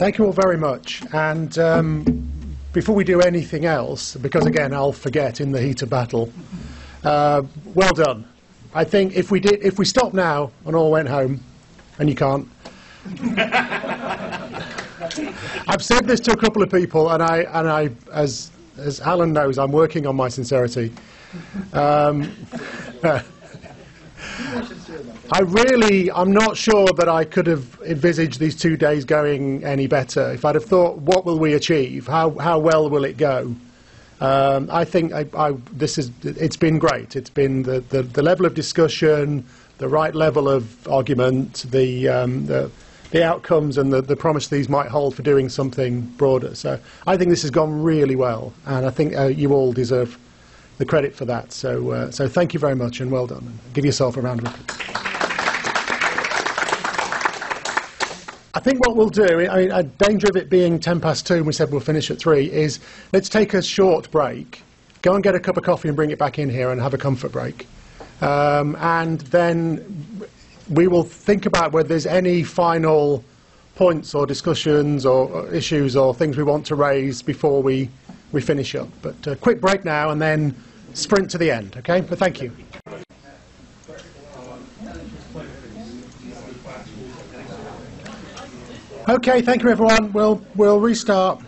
Thank you all very much. And before we do anything else, because again I'll forget in the heat of battle, well done. I think if we stop now and all went home, and you can't. I've said this to a couple of people, and I, as Alan knows, I'm working on my sincerity. I'm not sure that I could have envisaged these 2 days going any better. If I'd have thought, what will we achieve? How well will it go? I think it's been great. It's been the level of discussion, the right level of argument, the outcomes and the promise these might hold for doing something broader. So I think this has gone really well, and I think you all deserve the credit for that. So thank you very much and well done. Give yourself a round of applause. I think what we'll do, I mean, a danger of it being 2:10, and we said we'll finish at 3, is let's take a short break, go and get a cup of coffee and bring it back in here and have a comfort break. And then we will think about whether there's any final points or discussions or issues or things we want to raise before we finish up. But a quick break now and then sprint to the end, okay? But thank you. Okay, thank you everyone. We'll restart.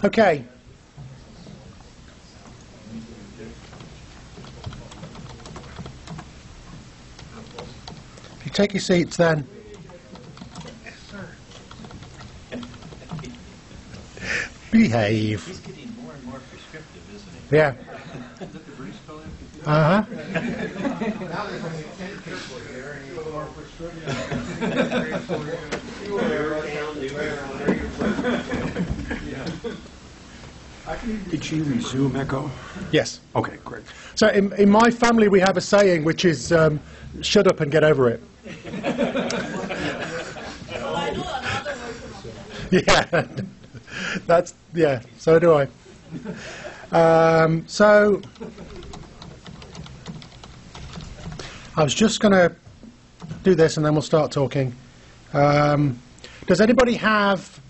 Okay. If you take your seats then. Yes, sir. Behave. He's getting more and more prescriptive, isn't he? Yeah. Is that the Bruce color? Uh-huh. Now there's only 10 people here, and you're more prescriptive. Did she resume Echo? Yes. Okay, great. So in my family we have a saying which is shut up and get over it. Well, I know another version of that. Yeah, so do I. So I was just going to do this and then we'll start talking. Does anybody have,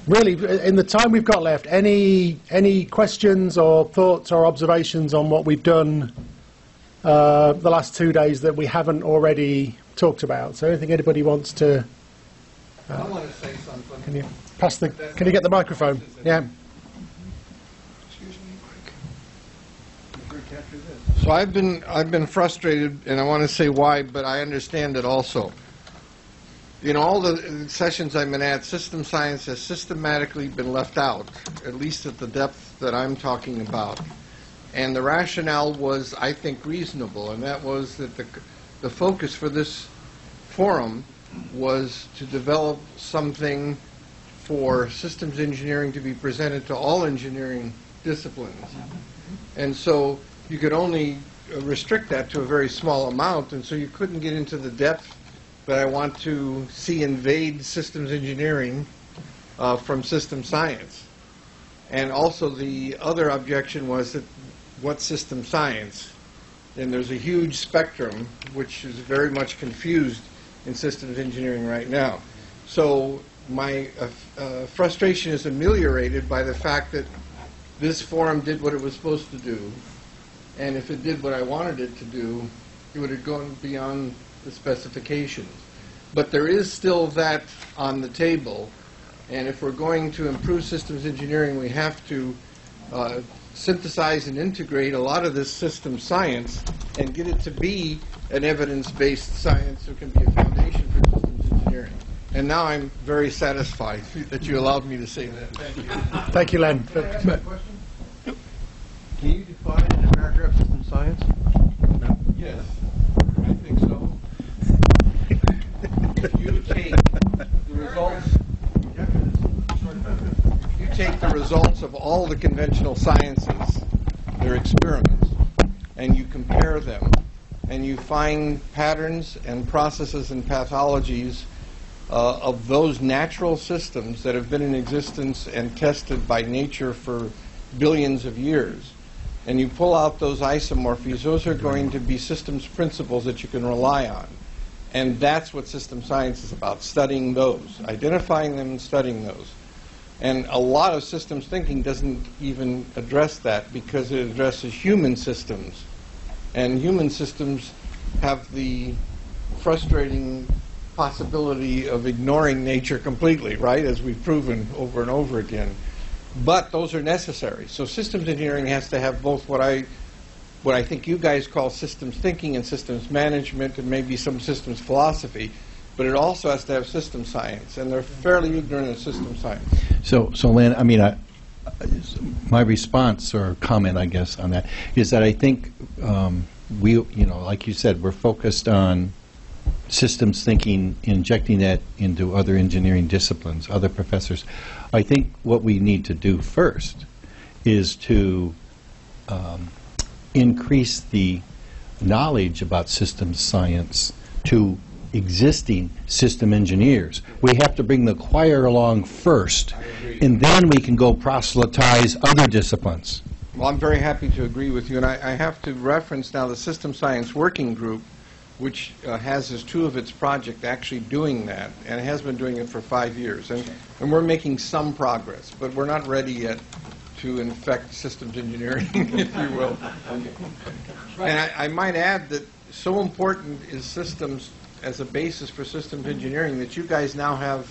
really, in the time we've got left, any questions or thoughts or observations on what we've done the last 2 days that we haven't already talked about? So anything anybody wants to... I want to say something. Can you get the microphone? Yeah. So I've been frustrated, and I want to say why, but I understand it also. In all the sessions I've been at, system science has systematically been left out, at least at the depth that I'm talking about. And the rationale was, I think, reasonable, and that was that the focus for this forum was to develop something for systems engineering to be presented to all engineering disciplines. And so you could only restrict that to a very small amount, and so you couldn't get into the depth that I want to see invade systems engineering from system science. And also the other objection was that what's system science? And there's a huge spectrum which is very much confused in systems engineering right now. So my frustration is ameliorated by the fact that this forum did what it was supposed to do, and if it did what I wanted it to do, it would have gone beyond the specifications. But there is still that on the table, and if we're going to improve systems engineering, we have to synthesize and integrate a lot of this system science and get it to be an evidence-based science that can be a foundation for systems engineering. And now I'm very satisfied that you allowed me to say that. Thank you. Thank you, Len. Can I ask a question? Can you define in a paragraph system science? No. Yes, I think so. You take the results. You take the results of all the conventional sciences, their experiments, and you compare them, and you find patterns and processes and pathologies of those natural systems that have been in existence and tested by nature for billions of years. and you pull out those isomorphies, those are going to be systems principles that you can rely on. And that's what system science is about, studying those, identifying them and studying those. And a lot of systems thinking doesn't even address that because it addresses human systems. And human systems have the frustrating possibility of ignoring nature completely, right, as we've proven over and over again. But those are necessary. So systems engineering has to have both what I think you guys call systems thinking and systems management and maybe some systems philosophy, but it also has to have system science, and they're fairly ignorant of system science. So Lynn, I mean, my response or comment, I guess, on that is that I think we, you know, like you said, we're focused on systems thinking, injecting that into other engineering disciplines, other professors. I think what we need to do first is to increase the knowledge about systems science to existing system engineers. We have to bring the choir along first, and then we can go proselytize other disciplines. Well, I'm very happy to agree with you, and I have to reference now the System Science Working Group, which has as two of its projects actually doing that, and has been doing it for 5 years. And we're making some progress, but we're not ready yet to infect systems engineering, if you will. And I might add that so important is systems as a basis for systems engineering that you guys now have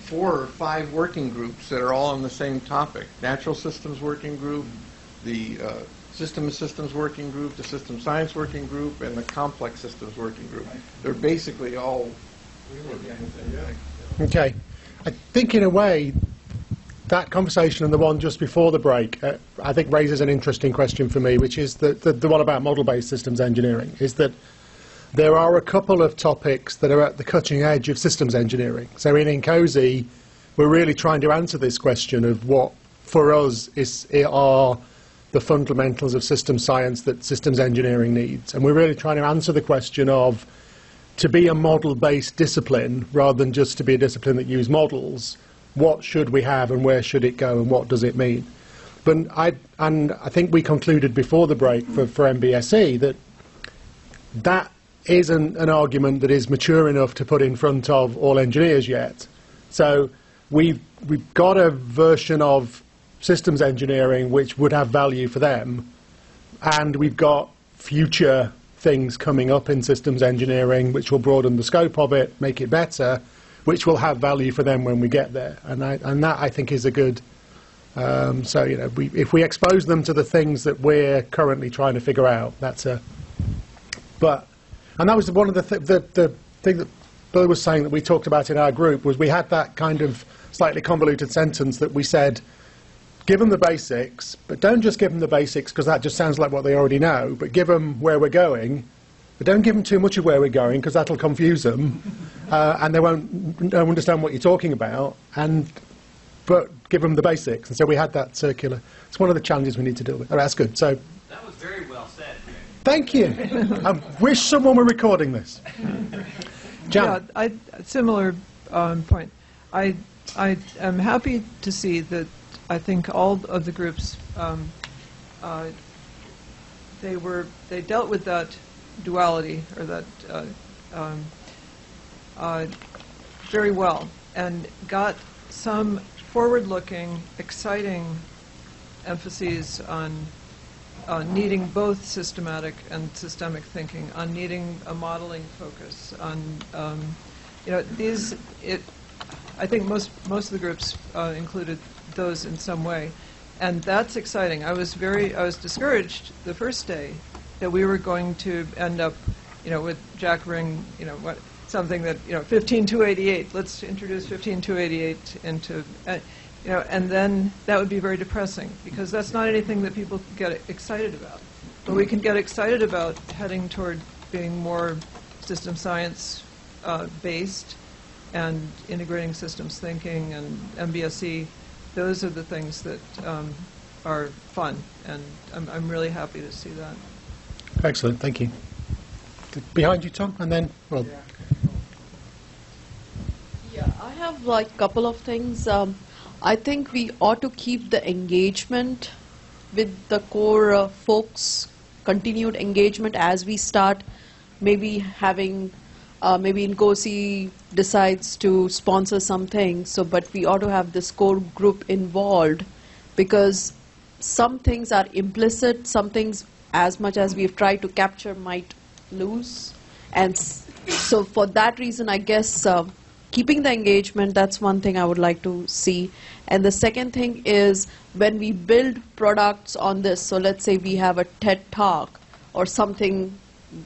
4 or 5 working groups that are all on the same topic. Natural Systems Working Group, the System of Systems Working Group, the System Science Working Group, and the Complex Systems Working Group. They're basically all Okay. I think in a way that conversation and the one just before the break I think raises an interesting question for me, which is the one about model-based systems engineering, is that there are a couple of topics that are at the cutting edge of systems engineering. So in INCOSE, we're really trying to answer this question of what, for us, are the fundamentals of system science that systems engineering needs. And we're really trying to answer the question of, to be a model-based discipline, rather than just to be a discipline that uses models, what should we have and where should it go and what does it mean? But I think we concluded before the break for MBSE that isn't an argument that is mature enough to put in front of all engineers yet. So we've got a version of systems engineering which would have value for them, and we've got future things coming up in systems engineering which will broaden the scope of it, make it better, which will have value for them when we get there. And that, I think, is a good... so, you know, if we expose them to the things that we're currently trying to figure out, that's a... And that was one of the thing that Bill was saying that we talked about in our group, was we had that kind of slightly convoluted sentence that we said, give them the basics, but don't just give them the basics because that just sounds like what they already know, but give them where we're going, but don't give them too much of where we're going because that'll confuse them and they won't understand what you're talking about, but give them the basics. And so we had that circular. It's one of the challenges we need to deal with. Oh, that's good. So That was very well said. thank you. I wish someone were recording this. Jan. Yeah, similar point. I am happy to see that I think all of the groups they dealt with that duality or that very well and got some forward-looking, exciting emphases on needing both systematic and systemic thinking, on needing a modeling focus, on I think most of the groups included those in some way, and that's exciting. I was discouraged the first day that we were going to end up, with Jack Ring, something that 15288. Let's introduce 15288 into. And then that would be very depressing because that's not anything that people get excited about. But we can get excited about heading toward being more system science based and integrating systems thinking and MBSE. Those are the things that are fun, and I'm really happy to see that. Excellent, thank you. Behind you, Tom, and then Rob. Yeah, I have like a couple of things. I think we ought to keep the engagement with the core folks continued engagement as we start maybe having maybe NCOSI decides to sponsor something, so but we ought to have this core group involved, because some things are implicit, some things as much as we've tried to capture might lose, and so for that reason I guess keeping the engagement, that's one thing I would like to see. And the second thing is when we build products on this, so let's say we have a TED Talk or something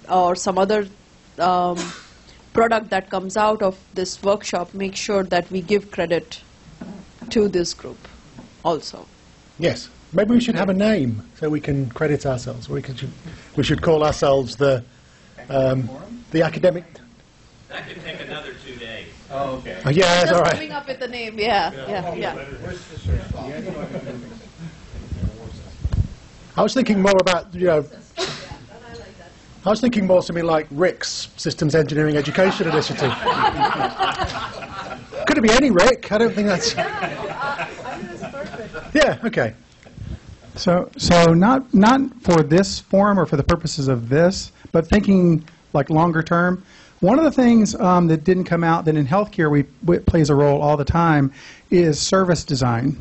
or some other product that comes out of this workshop, make sure that we give credit to this group also. Yes. Maybe we should have a name so we can credit ourselves. We should call ourselves the academic. That could take another 2 days. Oh, okay. Oh, yeah, that's Just all right. coming up with a name, yeah. I was thinking more about, I was thinking more something like RIC's Systems Engineering Education Initiative. Could it be any RIC? I don't think that's... Yeah, okay. So not for this forum or for the purposes of this, but thinking like longer term. One of the things that didn't come out that in healthcare plays a role all the time is service design.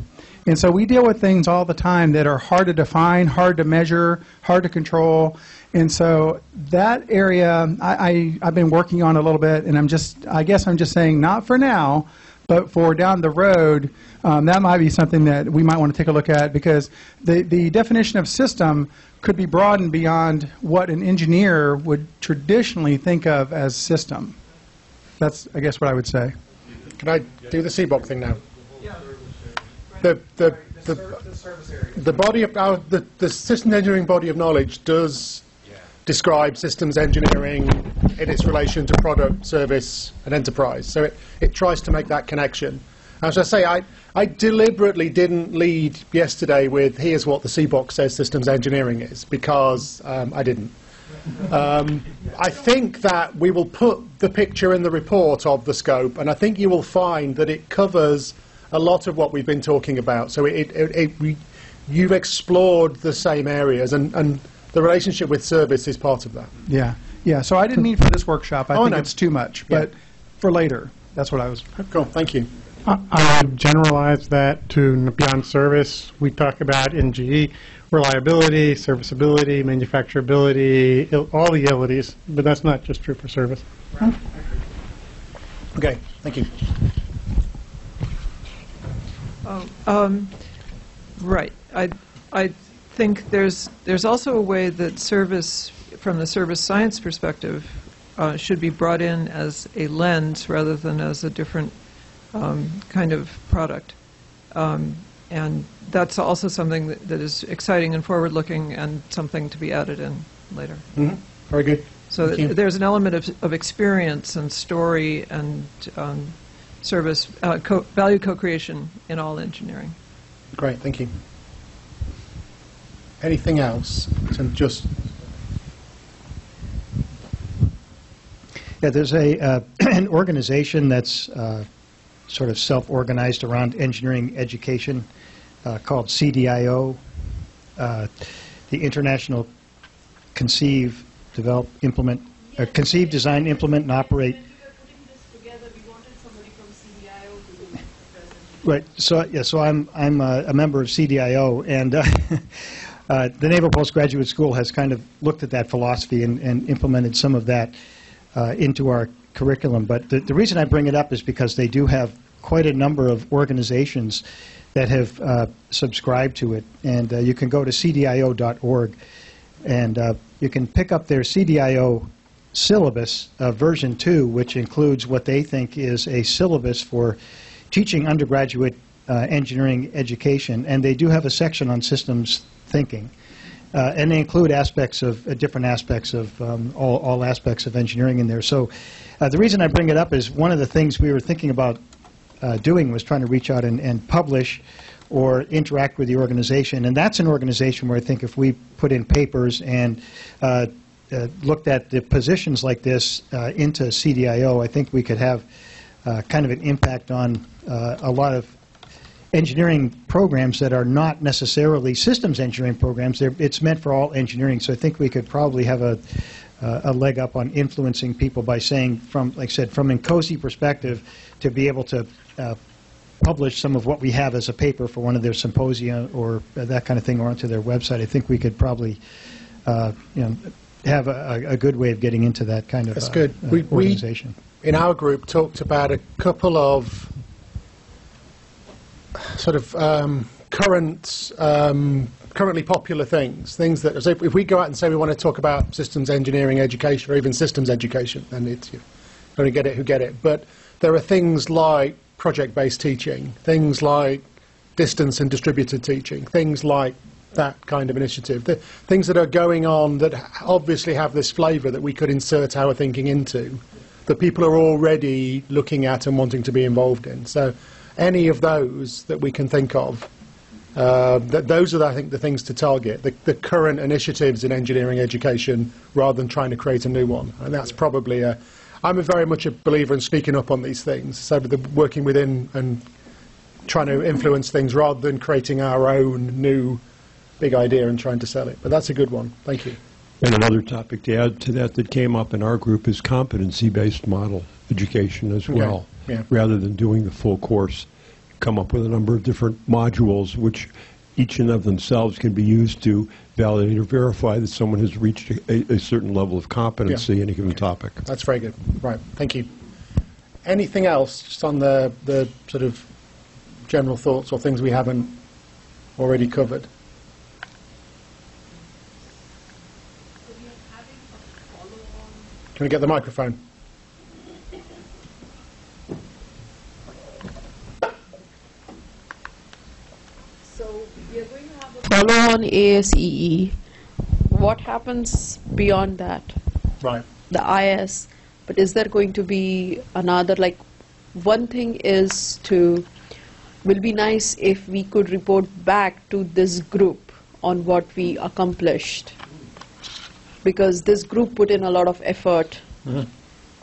And so we deal with things all the time that are hard to define, hard to measure, hard to control. And so that area I've been working on a little bit, and I guess I'm just saying not for now, but for down the road, that might be something that we might want to take a look at, because the definition of system could be broadened beyond what an engineer would traditionally think of as system. That's, I guess, what I would say. Can I do the CBOC thing now? Yeah. The body of the systems engineering body of knowledge does describe systems engineering in its relation to product, service, and enterprise. So it tries to make that connection. As I say, I deliberately didn't lead yesterday with here's what the CBOC says systems engineering is, because I didn't. I think that we will put the picture in the report of the scope, and I think you will find that it covers a lot of what we've been talking about. So you've explored the same areas, and the relationship with service is part of that. Yeah. So I didn't mean for this workshop. I think no. it's too much, but for later, that's what I was. Cool. Thank you. I would generalize that to beyond service. We talk about NGE, reliability, serviceability, manufacturability, all the abilities, but that's not just true for service. Okay. Thank you. Right. I think there's also a way that service, from the service science perspective, should be brought in as a lens rather than as a different kind of product. And that's also something that is exciting and forward-looking, and something to be added in later. Mm-hmm. Very good. So there's an element of experience and story and service, value co-creation in all engineering. Great, thank you. Anything else? Yeah, there's an organization that's sort of self-organized around engineering education called CDIO, the International Conceive, Develop, Implement, Conceive, Design, Implement, and Operate. Right. So I'm a member of CDIO, and the Naval Postgraduate School has kind of looked at that philosophy and implemented some of that into our curriculum. But the reason I bring it up is because they do have quite a number of organizations that have subscribed to it, and you can go to cdio.org, and you can pick up their CDIO syllabus, version 2, which includes what they think is a syllabus for teaching undergraduate engineering education, and they do have a section on systems thinking, and they include aspects of different aspects of all aspects of engineering in there. So the reason I bring it up is one of the things we were thinking about doing was trying to reach out and publish or interact with the organization, and that's an organization where I think if we put in papers and looked at the positions like this into CDIO, I think we could have kind of an impact on a lot of engineering programs that are not necessarily systems engineering programs. It's meant for all engineering, so I think we could probably have a leg up on influencing people by saying, from, like I said, from a COSI perspective, to be able to publish some of what we have as a paper for one of their symposia or that kind of thing, or onto their website. I think we could probably, have a good way of getting into that kind of That's good. organization. We, in our group, talked about a couple of sort of currently popular things that, so if we go out and say we want to talk about systems engineering education, or even systems education, then it's, only get it who get it. But there are things like project-based teaching, things like distance and distributed teaching, things like that kind of initiative, the things that are going on that obviously have this flavour that we could insert our thinking into, that people are already looking at and wanting to be involved in. So any of those that we can think of, those are, I think, the things to target, the current initiatives in engineering education, rather than trying to create a new one. And that's probably I'm very much a believer in speaking up on these things, so working within and trying to influence things rather than creating our own new big idea and trying to sell it. But that's a good one. Thank you. And another topic to add to that came up in our group is competency-based model education as well. Yeah. Rather than doing the full course, come up with a number of different modules which each and of themselves can be used to validate or verify that someone has reached a certain level of competency in a given topic. That's very good. Right. Thank you. Anything else just on the sort of general thoughts or things we haven't already covered? Can we get the microphone? So we are going to have a follow-on ASEE. What happens beyond that? Right. The IS. But is there going to be another, like, one thing is will be nice if we could report back to this group on what we accomplished. Because this group put in a lot of effort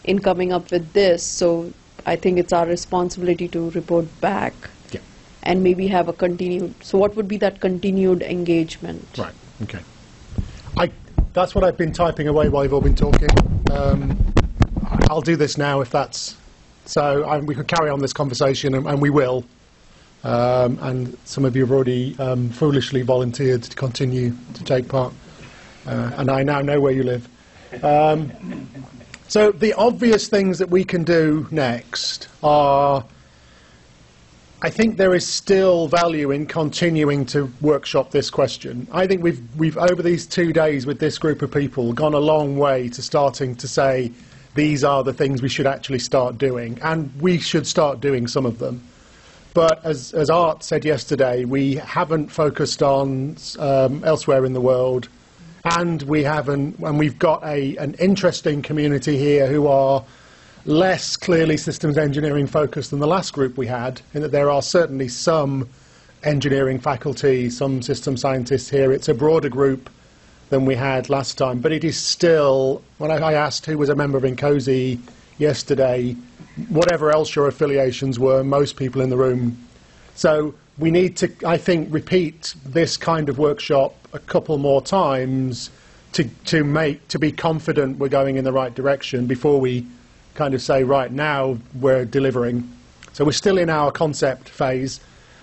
in coming up with this, so I think it's our responsibility to report back and maybe have a continued. So what would be that continued engagement? Right. Okay. That's what I've been typing away while you've all been talking. I'll do this now if that's so. We could carry on this conversation, and we will. And some of you have already foolishly volunteered to continue to take part. And I now know where you live. So the obvious things that we can do next are, I think there is still value in continuing to workshop this question. I think we've over these 2 days with this group of people gone a long way to starting to say these are the things we should actually start doing, and we should start doing some of them. But as Art said yesterday, we haven't focused on elsewhere in the world. And we've got an interesting community here who are less clearly systems engineering focused than the last group we had, in that there are certainly some engineering faculty, some system scientists here. It's a broader group than we had last time, but it is still, when I asked who was a member of INCOSI yesterday, whatever else your affiliations were, most people in the room. So we need to, I think, repeat this kind of workshop a couple more times to be confident we're going in the right direction before we kind of say, right, now we're delivering. So we're still in our concept phase.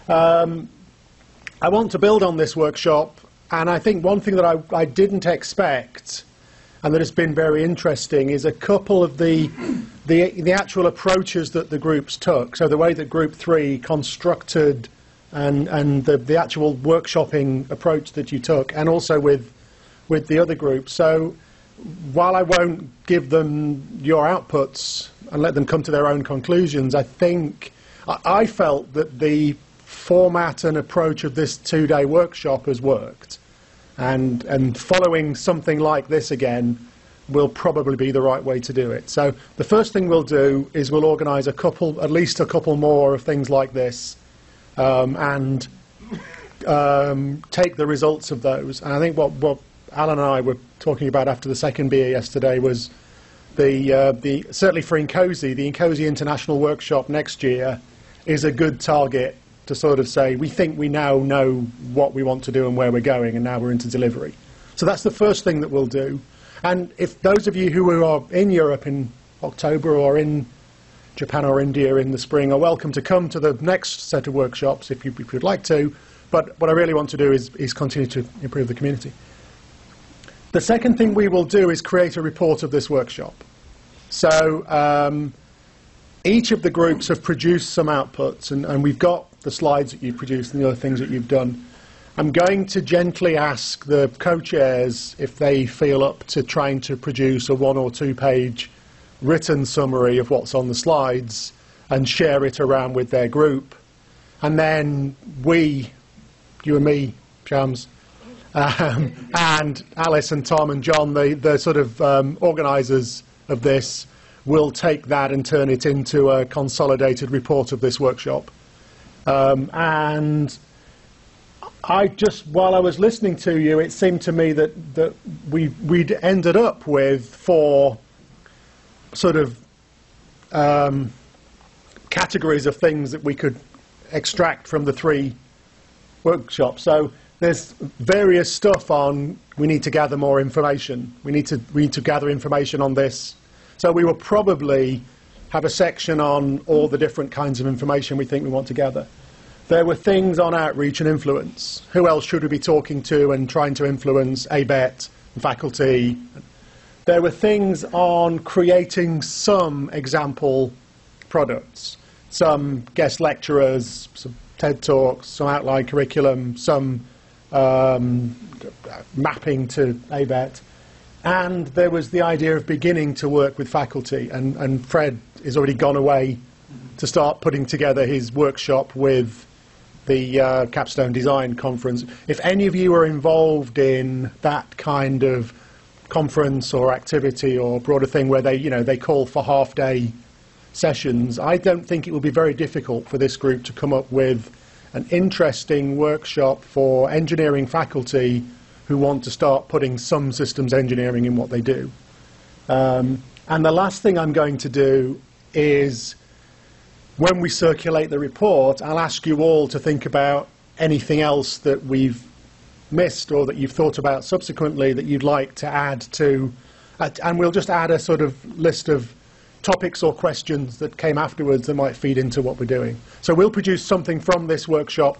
I want to build on this workshop, and I think one thing that I didn't expect and that has been very interesting is a couple of the actual approaches that the groups took. So the way that Group 3 constructed and the actual workshopping approach that you took, and also with the other groups. So while I won't give them your outputs and let them come to their own conclusions, I think I felt that the format and approach of this 2-day workshop has worked, and following something like this again will probably be the right way to do it. So the first thing we'll do is we'll organise at least a couple more of things like this. And take the results of those. And I think what Alan and I were talking about after the second beer yesterday was certainly for INCOSI, the INCOSI International Workshop next year is a good target to sort of say, we think we now know what we want to do and where we're going, and now we're into delivery. So that's the first thing that we'll do. And if those of you who are in Europe in October or in Japan or India in the spring are welcome to come to the next set of workshops if you'd like to. But what I really want to do is continue to improve the community. The second thing we will do is create a report of this workshop. So each of the groups have produced some outputs, and we've got the slides that you've produced and the other things that you've done. I'm going to gently ask the co-chairs if they feel up to trying to produce a 1 or 2 page written summary of what's on the slides and share it around with their group. And then we, you and me, Shams, and Alice and Tom and John, the sort of organisers of this, will take that and turn it into a consolidated report of this workshop. And I just, while I was listening to you, it seemed to me that we'd ended up with 4 sort of categories of things that we could extract from the 3 workshops. So there's various stuff on, we need to gather more information. We need to gather information on this. So we will probably have a section on all the different kinds of information we think we want to gather. There were things on outreach and influence. Who else should we be talking to and trying to influence ABET and faculty? There were things on creating some example products, some guest lecturers, some TED Talks, some outline curriculum, some mapping to ABET. And there was the idea of beginning to work with faculty, and Fred has already gone away to start putting together his workshop with the Capstone Design Conference. If any of you are involved in that kind of conference or activity or broader thing where they call for half-day sessions, I don't think it will be very difficult for this group to come up with an interesting workshop for engineering faculty who want to start putting some systems engineering in what they do. And the last thing I'm going to do is, when we circulate the report, I'll ask you all to think about anything else that we've missed or that you've thought about subsequently that you'd like to add to, and we'll just add a sort of list of topics or questions that came afterwards that might feed into what we're doing. So we'll produce something from this workshop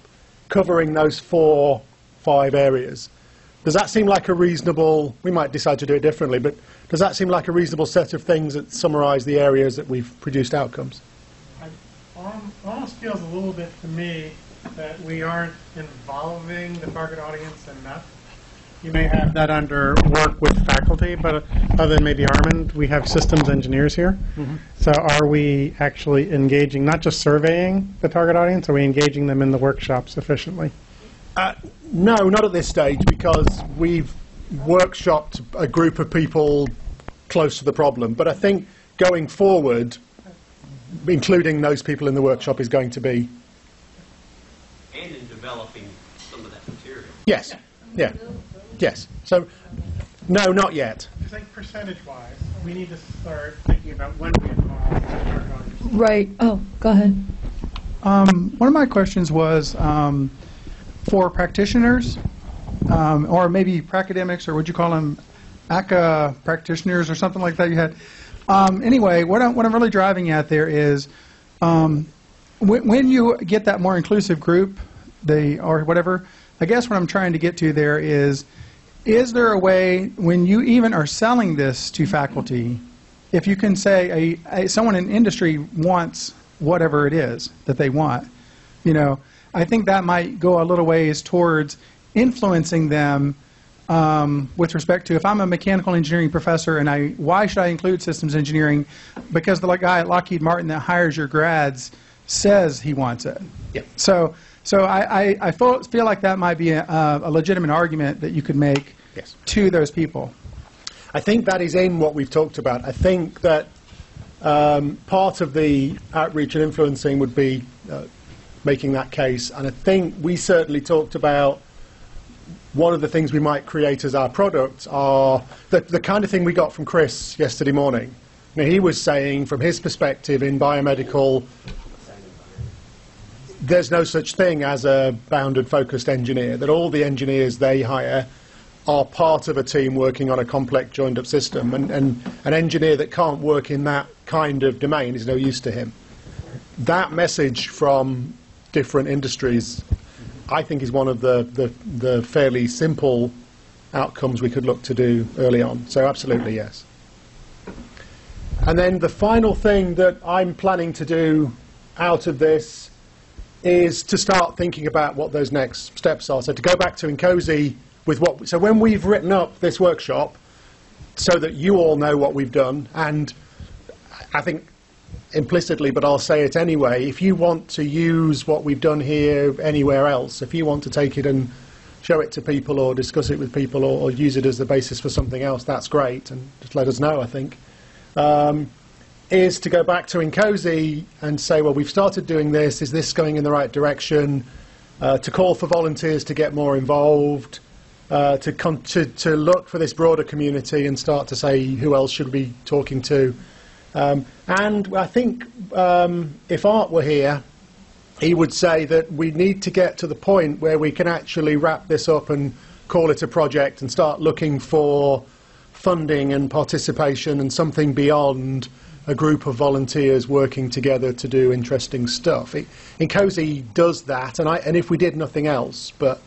covering those 4, 5 areas. Does that seem like a reasonable, we might decide to do it differently, but does that seem like a reasonable set of things that summarise the areas that we've produced outcomes? It almost feels a little bit to me that we aren't involving the target audience enough. You may have that under work with faculty, but other than maybe Armand, we have systems engineers here. Mm-hmm. So are we actually engaging, not just surveying the target audience, are we engaging them in the workshop sufficiently? No, not at this stage, because we've workshopped a group of people close to the problem. But I think going forward, including those people in the workshop is going to be... And in developing some of that material. Yes, yeah, yes. So, no, not yet. I think percentage-wise, we need to start thinking about when we involve the target audience. Right. Oh, go ahead. One of my questions was for practitioners, or maybe academics, or would you call them ACA practitioners or something like that you had. Anyway, what I'm really driving at there is when you get that more inclusive group, or whatever, I guess what I'm trying to get to there is there a way, when you even are selling this to faculty, if you can say someone in industry wants whatever it is that they want, I think that might go a little ways towards influencing them with respect to, if I'm a mechanical engineering professor and why should I include systems engineering? Because the guy at Lockheed Martin that hires your grads says he wants it. Yep. So I feel like that might be a legitimate argument that you could make Yes. to those people. I think that is in what we've talked about. I think that part of the outreach and influencing would be making that case. And I think we certainly talked about one of the things we might create as our product are the kind of thing we got from Chris yesterday morning. He was saying, from his perspective in biomedical, there's no such thing as a bounded focused engineer, that all the engineers they hire are part of a team working on a complex joined up system, and an engineer that can't work in that kind of domain is no use to him. That message from different industries, I think, is one of the fairly simple outcomes we could look to do early on. So absolutely yes. And then the final thing that I'm planning to do out of this is to start thinking about what those next steps are. So to go back to Nkosi with what, so when we've written up this workshop, so that you all know what we've done, and I think implicitly, but I'll say it anyway, if you want to use what we've done here anywhere else, if you want to take it and show it to people or discuss it with people or use it as the basis for something else, that's great, and just let us know, I think. Is to go back to Nkosi and say, well, we've started doing this, is this going in the right direction? To call for volunteers to get more involved, to look for this broader community and start to say who else should we be talking to. And I think if Art were here, he would say that we need to get to the point where we can actually wrap this up and call it a project and start looking for funding and participation and something beyond a group of volunteers working together to do interesting stuff. Nkosi does that, and if we did nothing else but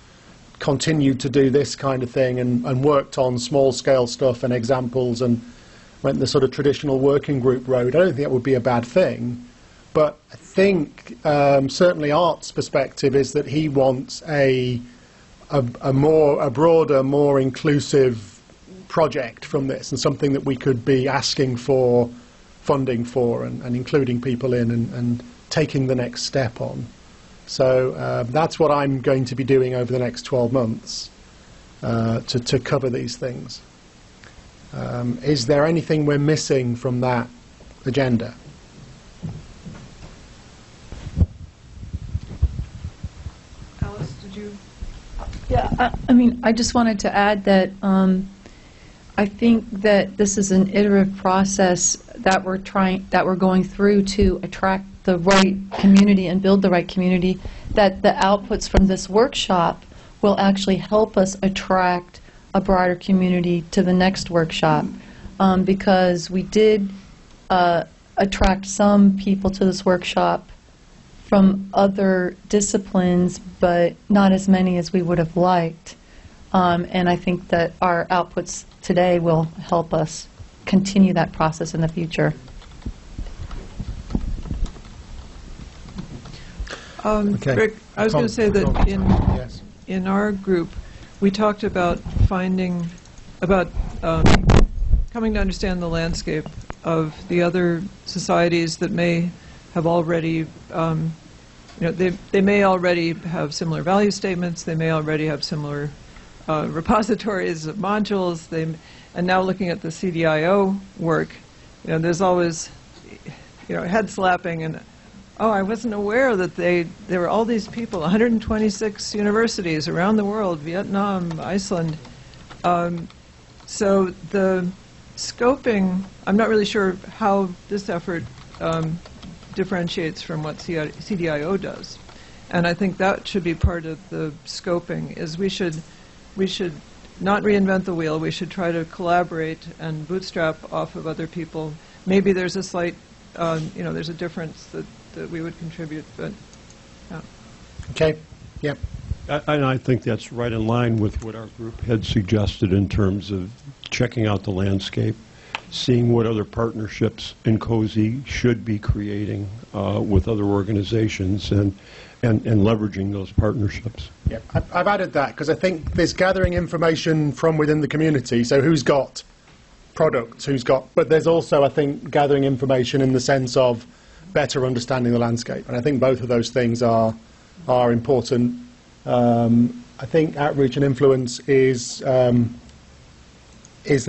continued to do this kind of thing and worked on small-scale stuff and examples and went the sort of traditional working group road, I don't think that would be a bad thing. But I think certainly Art's perspective is that he wants a broader, more inclusive project from this, and something that we could be asking for funding for and including people in and taking the next step on. So that's what I'm going to be doing over the next 12 months to cover these things. Is there anything we're missing from that agenda? Alice, did you? Yeah, I mean, I just wanted to add that I think that this is an iterative process that we're going through to attract the right community and build the right community, that the outputs from this workshop will actually help us attract a broader community to the next workshop, because we did attract some people to this workshop from other disciplines, but not as many as we would have liked. And I think that our outputs today will help us continue that process in the future. Okay. Rick, I was going to say that Yes. in our group, we talked about coming to understand the landscape of the other societies that may have already, they may already have similar value statements, they may already have similar repositories of modules, and now looking at the CDIO work, there's always, head slapping and, oh, I wasn't aware that there were all these people, 126 universities around the world, Vietnam, Iceland. So the scoping, I'm not really sure how this effort differentiates from what CDIO does. And I think that should be part of the scoping, is we should not reinvent the wheel. We should try to collaborate and bootstrap off of other people. Maybe there's a slight, there's a difference that we would contribute, but yeah. Okay. Yep. And I think that's right in line with what our group had suggested in terms of checking out the landscape, seeing what other partnerships Nkosi should be creating with other organizations, and leveraging those partnerships. Yeah, I've added that because I think there's gathering information from within the community. So who's got products, but there's also, I think, gathering information in the sense of better understanding the landscape. And I think both of those things are important. I think outreach and influence is the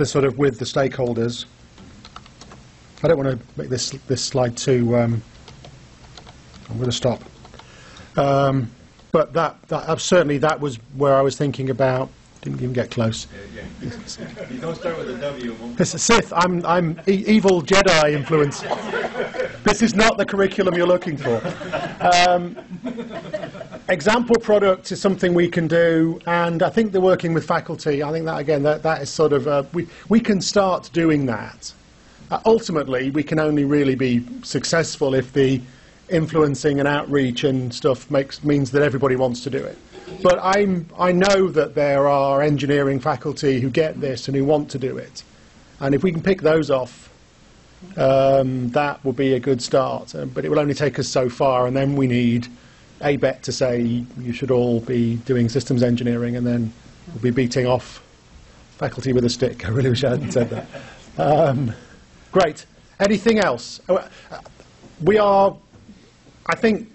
sort of with the stakeholders. I don't want to make this slide too. I'm going to stop. But that certainly that was where I was thinking about. Didn't even get close. You don't start with a W. This is Sith. I'm evil Jedi influence. This is not the curriculum you're looking for. Example product is something we can do, and I think they're working with faculty. I think that, again, that is sort of, we can start doing that. Ultimately, we can only really be successful if the influencing and outreach and stuff means that everybody wants to do it. But I know that there are engineering faculty who get this and who want to do it. And if we can pick those off, that will be a good start. But it will only take us so far, and then we need ABET to say you should all be doing systems engineering, and then we'll be beating off faculty with a stick. I really wish I hadn't said that. Great. Anything else? We are, I think,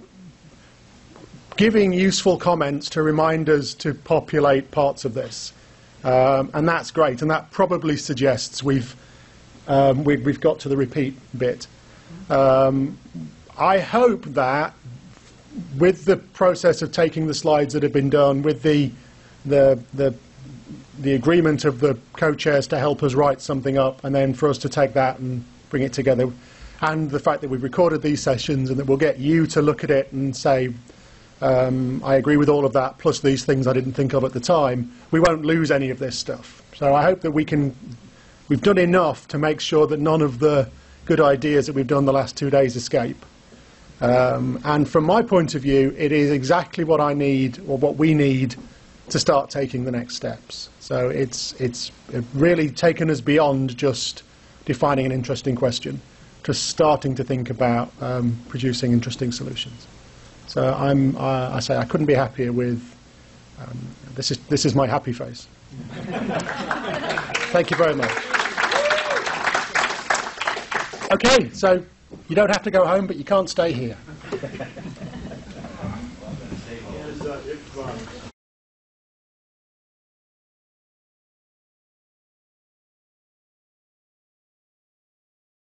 giving useful comments to remind us to populate parts of this. And that's great, and that probably suggests we've got to the repeat bit. I hope that with the process of taking the slides that have been done, with the agreement of the co-chairs to help us write something up, and then for us to take that and bring it together, and the fact that we've recorded these sessions and that we'll get you to look at it and say, I agree with all of that, plus these things I didn't think of at the time, we won't lose any of this stuff. So I hope that we've done enough to make sure that none of the good ideas that we've done the last 2 days escape. And from my point of view, it is exactly what I need, or what we need, to start taking the next steps. So it's really taken us beyond just defining an interesting question, to starting to think about producing interesting solutions. So I say I couldn't be happier with, this is my happy face. Thank you very much. Okay, so you don't have to go home, but you can't stay here.